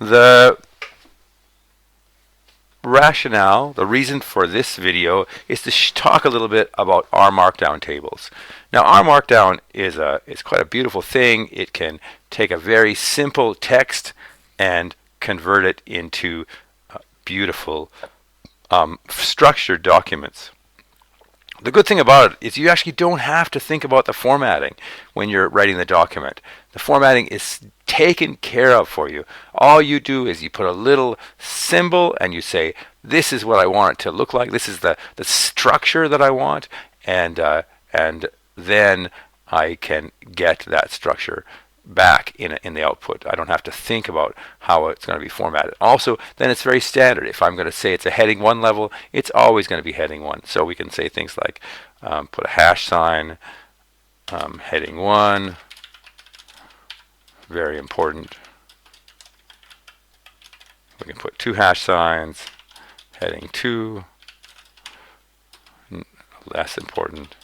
The rationale, the reason for this video is to talk a little bit about Rmarkdown tables. Now, Rmarkdown is quite a beautiful thing. It can take a very simple text and convert it into beautiful structured documents. The good thing about it is you actually don't have to think about the formatting when you're writing the document. The formatting is taken care of for you. All you do is you put a little symbol and you say, this is what I want it to look like. This is the structure that I want. And then I can get that structure back in the output. I don't have to think about how it's going to be formatted. Also, then it's very standard. If I'm going to say it's a heading 1 level, it's always going to be heading 1. So we can say things like put a hash sign, heading 1, very important. We can put 2 hash signs, heading 2, less important,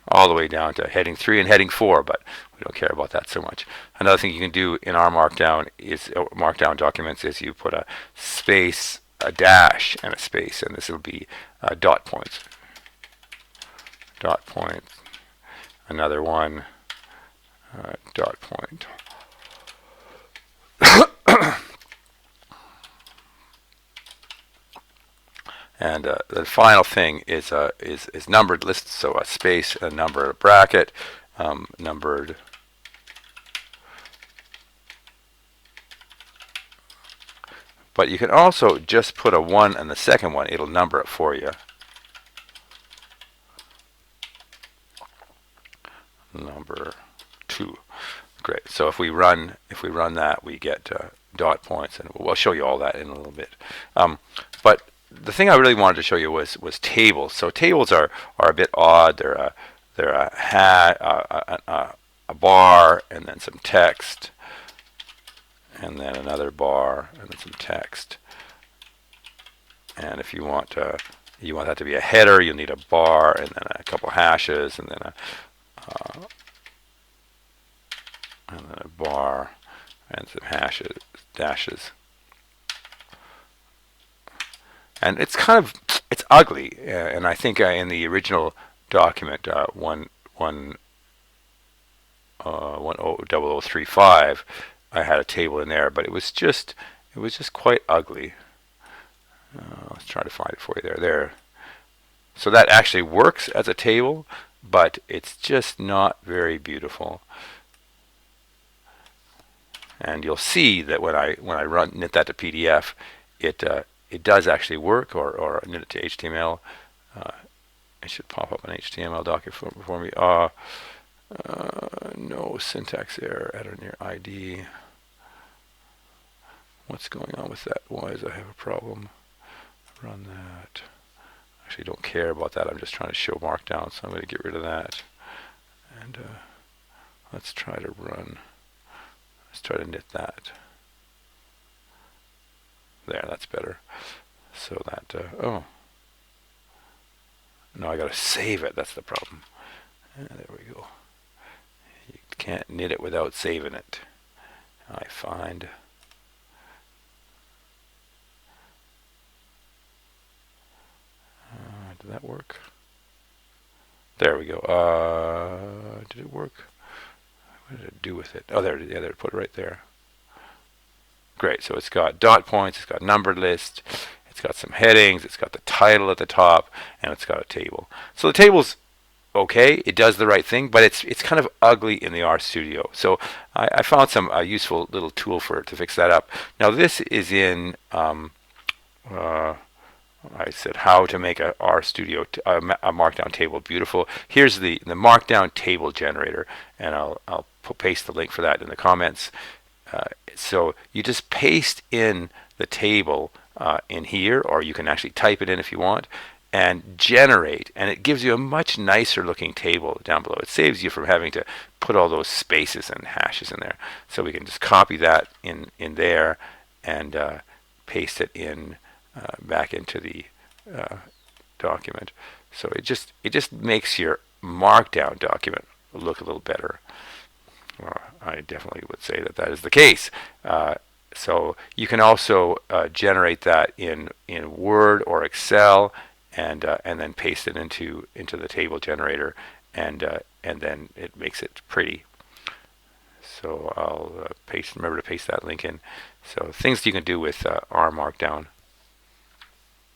all the way down to heading 3 and heading 4, but we don't care about that so much. Another thing you can do in our Markdown documents is you put a space, a dash, and a space, and this will be dot points. Dot point, another one, dot point. And the final thing is numbered lists, so a space, a number, a bracket, numbered. But you can also just put a 1 and the second one, it'll number it for you. Number 2. Great. So if we run that, we get dot points, and we'll show you all that in a little bit. But the thing I really wanted to show you was tables. So tables are a bit odd. They're a bar and then some text, and then another bar and then some text. And if you want that to be a header, you'll need a bar and then a couple hashes and then a bar and some hashes, dashes. And it's it's ugly, and I think in the original document 10035, I had a table in there, but it was just quite ugly. Let's try to find it for you there. So that actually works as a table, but it's just not very beautiful. And you'll see that when I knit that to PDF, it does actually work, or knit it to HTML. It should pop up an HTML document for me. No syntax error, editor near ID. What's going on with that? Why does I have a problem? Run that. Actually, don't care about that. I'm just trying to show Markdown, so I'm going to get rid of that. And let's try to run. Let's try to knit that. There, that's better. So that, oh. No, I got to save it. That's the problem. There we go. You can't knit it without saving it. I find. Did that work? There we go. Did it work? What did it do with it? Oh, there it is. Yeah, there, put it right there. Great. So it's got dot points. It's got numbered list. It's got some headings. It's got the title at the top, and it's got a table. So the table's okay. It does the right thing, but it's kind of ugly in the RStudio. So I found some useful little tool to fix that up. Now this is in. I said how to make a RStudio a Markdown table beautiful. Here's the Markdown table generator, and I'll paste the link for that in the comments. So you just paste in the table in here, or you can actually type it in if you want, and generate, and it gives you a much nicer looking table down below. It saves you from having to put all those spaces and hashes in there. So we can just copy that in there and paste it in back into the document. So it just makes your Markdown document look a little better. I definitely would say that that is the case. So you can also generate that in Word or Excel, and then paste it into the table generator, and then it makes it pretty. So I'll remember to paste that link in. So things you can do with R Markdown.